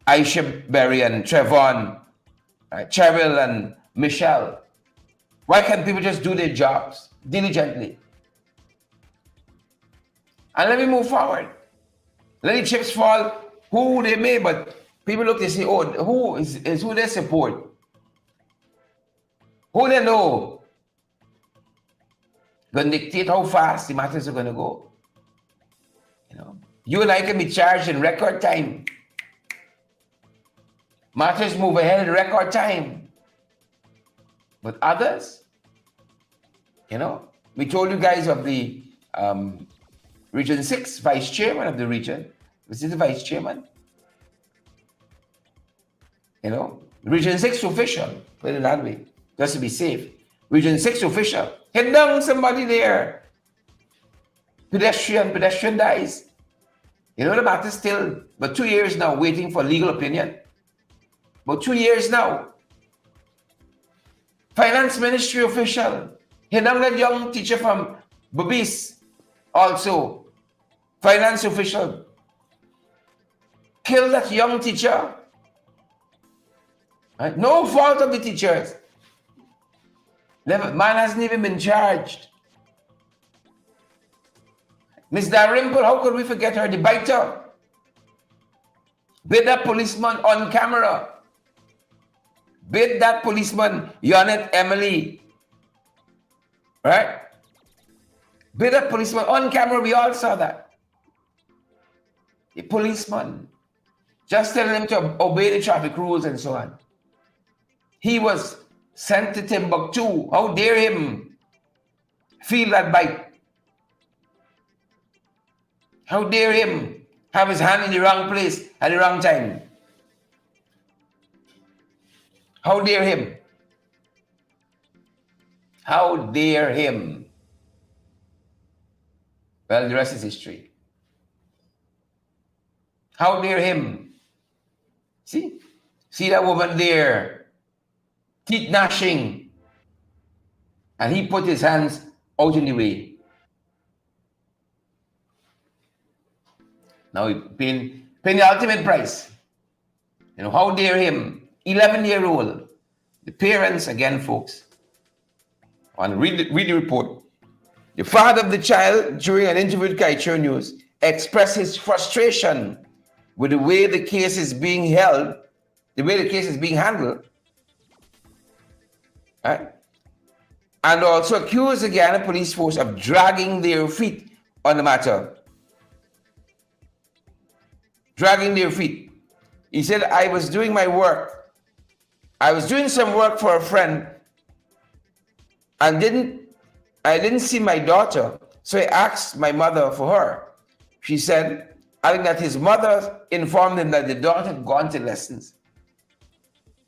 Aisha Berry and Trevon, Cheryl and Michelle. Why can't people just do their jobs diligently? And let me move forward. Let the chips fall who they may, but people look, they say, oh, who is who they support? Who they know? Gonna dictate how fast the matters are gonna go. You know, you and I can be charged in record time. Matters move ahead in record time. But others, you know, we told you guys of the Region 6 Vice Chairman of the region. Was this the Vice Chairman? You know, Region 6 official, put it that way, just to be safe. Region 6 official, hit down somebody there. Pedestrian dies. You know, the matter still, but 2 years now waiting for legal opinion. But 2 years now. Finance Ministry official, hit down that young teacher from Bubis, also. Finance official, kill that young teacher. Right? No fault of the teachers. Man hasn't even been charged. Miss Dalrymple, how could we forget her? The biter. Bid that policeman on camera. Bid that policeman, Yonet Emily. Right? Bid that policeman on camera. We all saw that. A policeman just telling him to obey the traffic rules and so on. He was sent to Timbuktu. How dare him feel that bite? How dare him have his hand in the wrong place at the wrong time? How dare him? How dare him? Well, the rest is history. How dare him? See that woman there, teeth gnashing, and he put his hands out in the way. Now he paying the ultimate price. You know, how dare him? 11-year-old. The parents, again, folks, and read the report. The father of the child, during an interview with Kaichur News, expressed his frustration with the way the case is being held, the way the case is being handled, right? And also accused the Guyana police force of dragging their feet on the matter. Dragging their feet. He said, I was doing my work. I was doing some work for a friend and I didn't see my daughter, so I asked my mother for her. She said, adding that his mother informed him that the daughter had gone to lessons.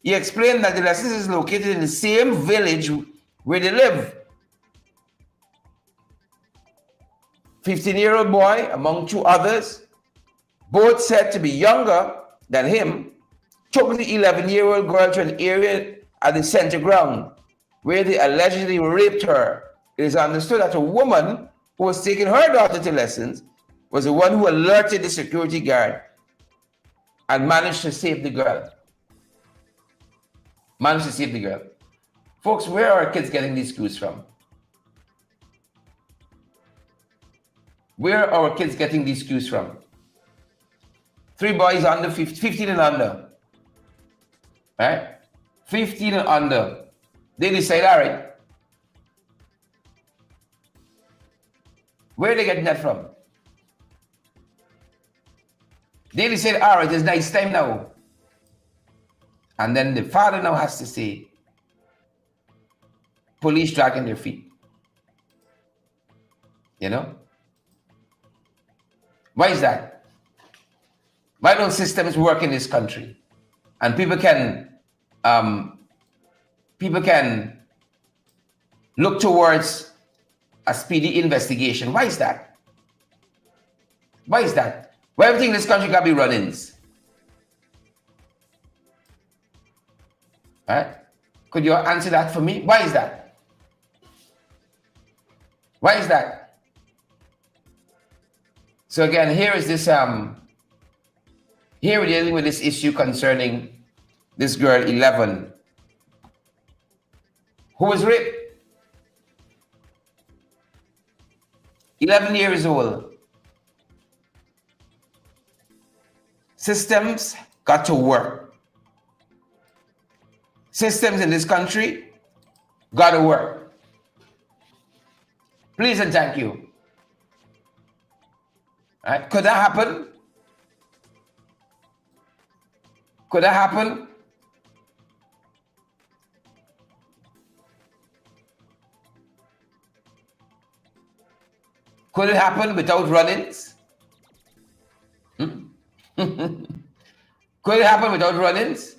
He explained that the lessons is located in the same village where they live. 15-year-old boy, among two others, both said to be younger than him, took the 11-year-old girl to an area at the center ground where they allegedly raped her. It is understood that a woman who was taking her daughter to lessons was the one who alerted the security guard and managed to save the girl. Folks, where are our kids getting these clues from? Where are our kids getting these clues from? 3 boys under 15 and under. Right? 15 and under. They decide, all right. Where are they getting that from? They said, all right, it's nice time now. And then the father now has to say, police dragging their feet. You know? Why is that? Why don't systems work in this country? And people can look towards a speedy investigation. Why is that? Why is that? Why everything in this country got to be run-ins? Right? Could you answer that for me? Why is that? Why is that? So again, here is this, here we're dealing with this issue concerning this girl, 11, who was raped. 11 years old. Systems got to work. Systems in this country got to work. Please and thank you. All right? Could that happen? Could that happen? Could it happen without run-ins? Could it happen without run-ins?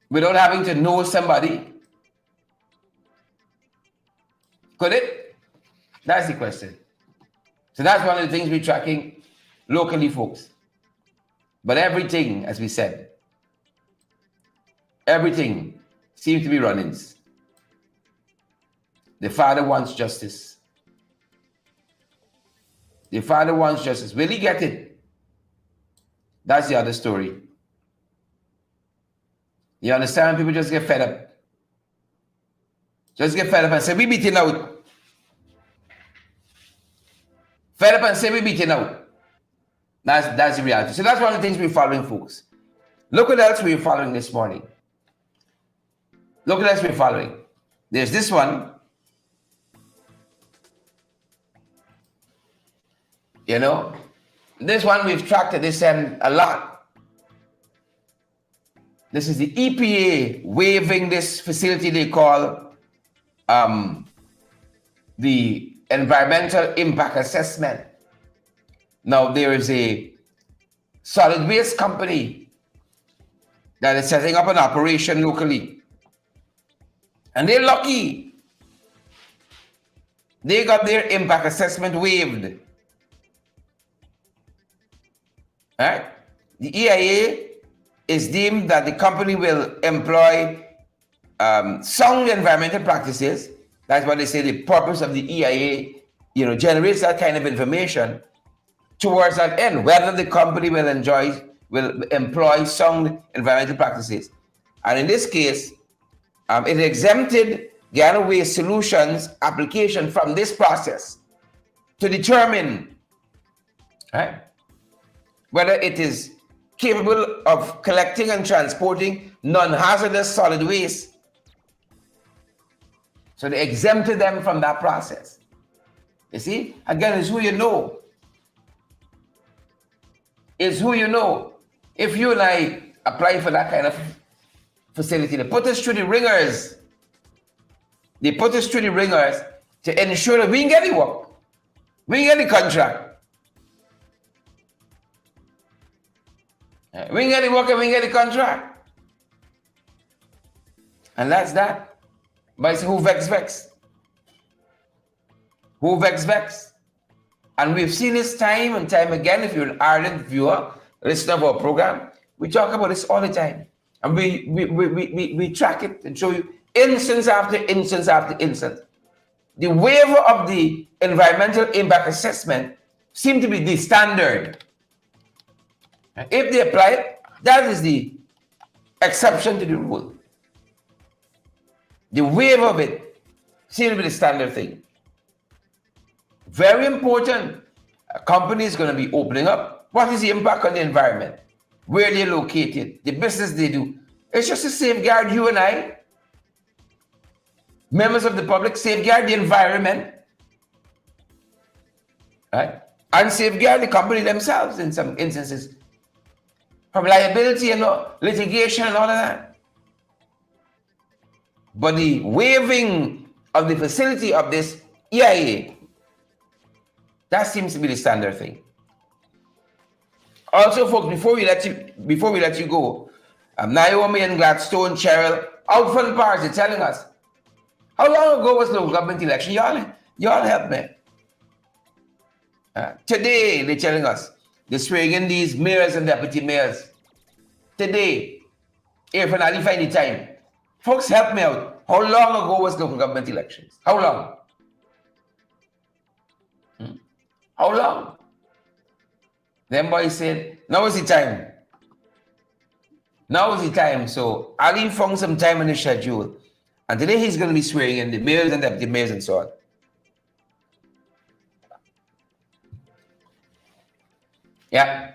Without having to know somebody? Could it? That's the question. So that's one of the things we're tracking locally, folks. But everything, as we said, everything seems to be run-ins. The father wants justice. The father wants justice. Will he get it? That's the other story. You understand? People just get fed up. Just get fed up and say, we beating out. Fed up and say, we beating out. That's the reality. So that's one of the things we're following, folks. Look what else we're following this morning. Look what else we're following. There's this one. You know, this one we've tracked at this end a lot. This is the EPA waiving this facility they call the environmental impact assessment. Now there is a solid waste company that is setting up an operation locally. And they're lucky. They got their impact assessment waived. All right? The EIA is deemed that the company will employ sound environmental practices. That's what they say the purpose of the EIA, generates that kind of information towards that end, whether the company will employ sound environmental practices. And in this case, it exempted Guyana Waste Solutions application from this process to determine, right, whether it is capable of collecting and transporting non-hazardous solid waste. So they exempted them from that process. You see, again, it's who you know. It's who you know. If you and I apply for that kind of facility, they put us through the ringers. They put us through the ringers to ensure that we can get the work. We can get the contract. We can get the work and we can get the contract. And that's that. But it's who vex? Who vex? And we've seen this time and time again. If you're an ardent viewer, listener of our program, we talk about this all the time. And we track it and show you instance after instance after instance. The waiver of the environmental impact assessment seems to be the standard. If they apply it, that is the exception to the rule. The waiver of it seems to be the standard thing. Very important. A company is going to be opening up. What is the impact on the environment? Where they're located, the business they do. It's just to safeguard you and I, members of the public, safeguard the environment. Right? and safeguard the company themselves in some instances from liability and litigation and all of that. But the waiving of the facility of this EIA, that seems to be the standard thing. Also, folks, before we let you go, Naomi and Gladstone, Cheryl, out front bars, they're telling us, how long ago was the local government election? Y'all help me. Today, they're telling us, they're swearing in these mayors and deputy mayors. Today, if and I find the time. Folks, help me out. How long ago was local government elections? How long? How long? Them boys said, now is the time. Now is the time. So Ali found some time in the schedule. And today he's going to be swearing in the mayors and deputy mayors and so on. Yeah.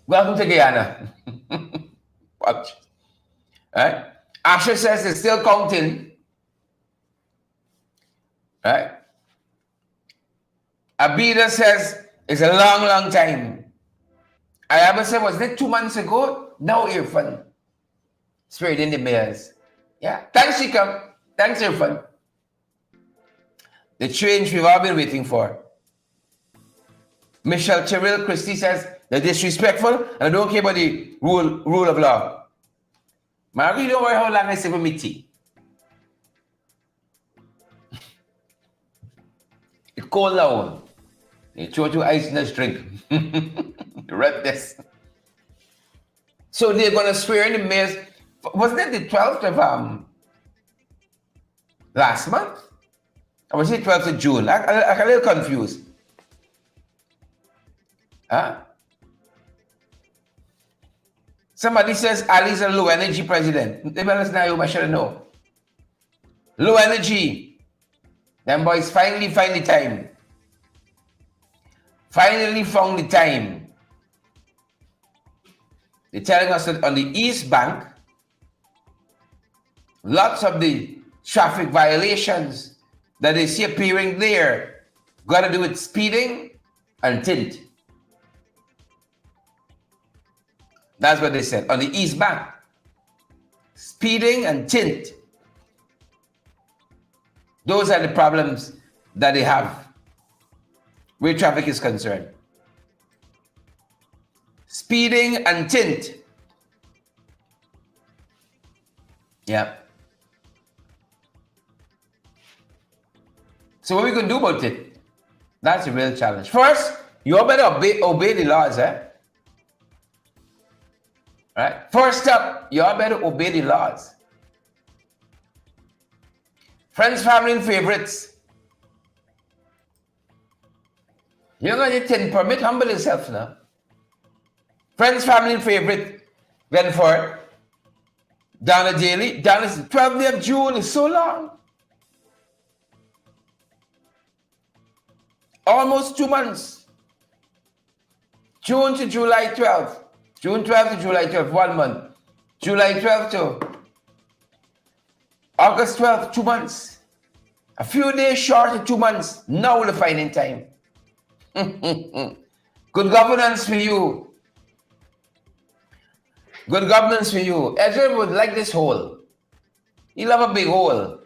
Welcome to Guyana. Watch. Right? Asher says it's still counting. Right? Abida says it's a long, long time. Ayaba said, was it 2 months ago? No, Irfan. Swearing in the mayors. Yeah. Thanks, Shikam. Thanks, Irfan. The change we've all been waiting for. Michelle Cheryl Christie says they're disrespectful and I don't care about the rule of law. Margie, don't worry how long I sip with me tea. It's cold now. You throw two ice in this drink. Read this. So they're going to swear in the mayors. Wasn't it the 12th of last month? Or was it 12th of June? I'm a little confused. Huh? Somebody says Ali's a low energy president. They better now, I should know. Low energy. Them boys finally find the time. Finally found the time. They're telling us that on the East Bank, lots of the traffic violations that they see appearing there got to do with speeding and tint. That's what they said. On the East Bank, speeding and tint. Those are the problems that they have where traffic is concerned. Speeding and tint. Yeah. So what we can do about it? That's a real challenge. First, you all better obey the laws, eh? Right? First up, you all better obey the laws. Friends, family, and favorites. You're going to get 10 permit, humble yourself now. Friends, family, and favorite. Glenford. Donna Daly. Donna's 12th day of June is so long. Almost 2 months. June to July 12th. June 12th to July 12th, 1 month. July 12th to August 12th, 2 months. A few days short of 2 months. Now the finding time. Good governance for you. Good governance for you. Ezra would like this hole. He love a big hole.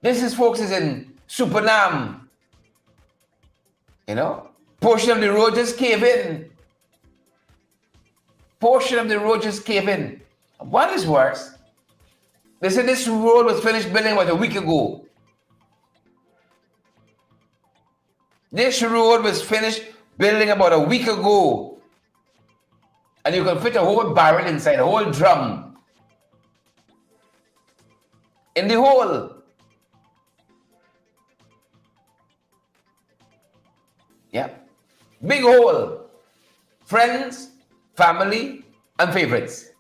This is folks is in Supernam. You know, portion of the road just cave in. Portion of the road just cave in. What is worse? They said this road was finished building about a week ago. This road was finished building about a week ago. And you can fit a whole barrel inside, a whole drum. In the hole. Yeah. Big hole. Friends, family, and favorites.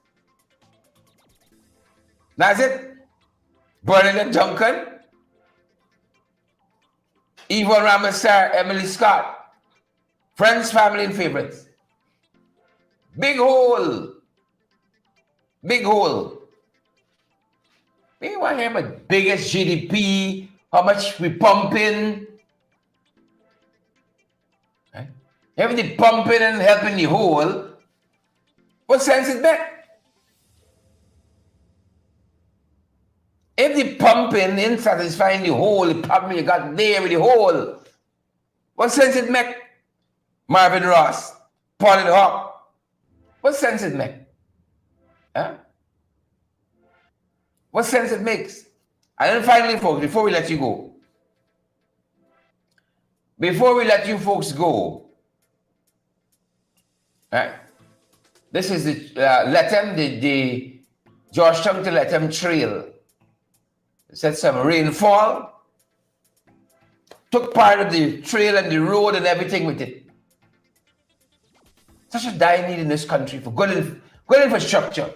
That's it. Bernadette Duncan, Yvonne Ramasar, Emily Scott. Friends, family, and favorites. Big hole. Big hole. We want to hear about biggest GDP, how much we pump in. Right? If the pumping and helping the whole, what sense it make? If the pumping ain't satisfying the whole, the problem you got there with the whole, what sense it make? Marvin Ross, Pauline Hawk, what sense it make? Huh? What sense it makes? And then finally, folks, before we let you go, before we let you folks go, right? This is the Lethem, the Georgetown to Lethem Trail. It said some rainfall, took part of the trail and the road and everything with it. Such a dire need in this country for good infrastructure.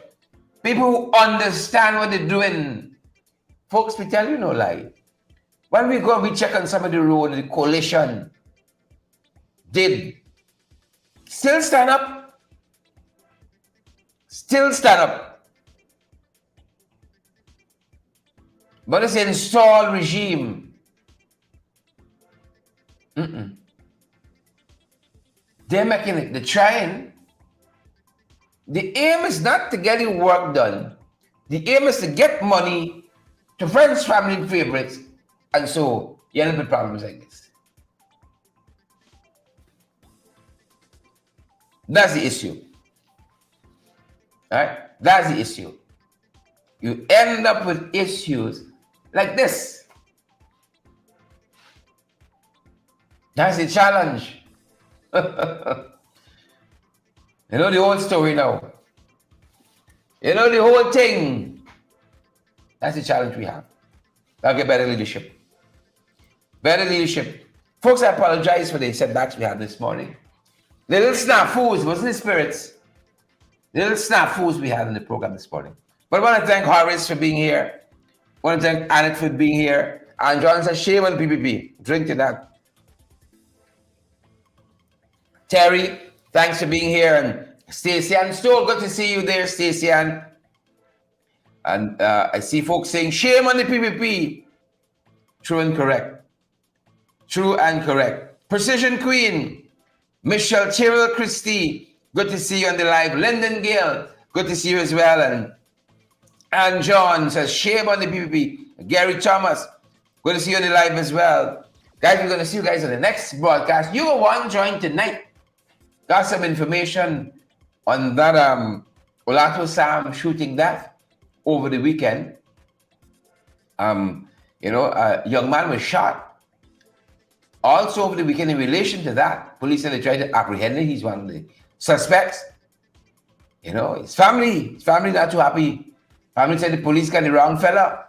People who understand what they're doing. Folks, we tell you no lie. When we go and we check on some of the road, the coalition did still stand up. Still stand up. But it's an installed regime. They're making it, they're trying. The aim is not to get the work done. The aim is to get money to friends, family, and favorites. And so you end up with problems like this. That's the issue. All right? That's the issue. You end up with issues like this. That's the challenge. You know the whole story now. You know the whole thing. That's the challenge we have. I'll get better leadership. Better leadership. Folks, I apologize for the setbacks we had this morning. The little snafus, wasn't it, spirits? The little snafus we had in the program this morning. But I want to thank Horace for being here. I want to thank Annette for being here. And John says, shame on PPP. Drink to that. Terry, thanks for being here. And Stacey Ann Stoll, good to see you there, Stacey Ann. And I see folks saying, shame on the PPP. True and correct. True and correct. Precision Queen, Michelle Cheryl Christie, good to see you on the live. Lyndon Gale, good to see you as well. And John says, shame on the PPP. Gary Thomas, good to see you on the live as well. Guys, we're going to see you guys on the next broadcast. You will want to join tonight. Got some information on that Olato Sam shooting death over the weekend. You know, a young man was shot. Also over the weekend, in relation to that, police said they tried to apprehend him. He's one of the suspects. You know, his family not too happy. Family said the police got the wrong fella.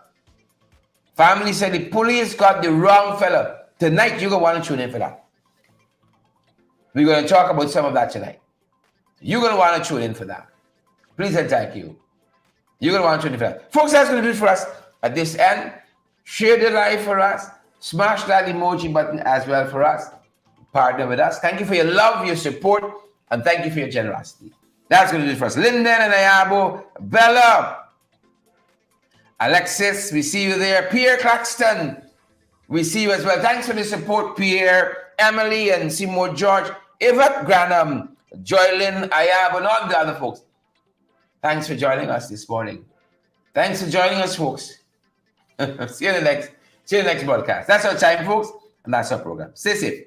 Family said the police got the wrong fella. Tonight, you're going to want to tune in for that. We're going to talk about some of that tonight. You're going to want to tune in for that. Please and thank you. You're going to want to tune in for that. Folks, that's going to do it for us at this end. Share the live for us. Smash that emoji button as well for us. Partner with us. Thank you for your love, your support, and thank you for your generosity. That's going to do it for us. Lyndon and Ayabo, Bella, Alexis, we see you there. Pierre Claxton, we see you as well. Thanks for the support, Pierre, Emily, and Seymour George, Yvette Granham, Joylyn, Ayabo, and all the other folks. Thanks for joining us this morning. Thanks for joining us, folks. See you in the next broadcast. That's our time, folks, and that's our program. Stay safe.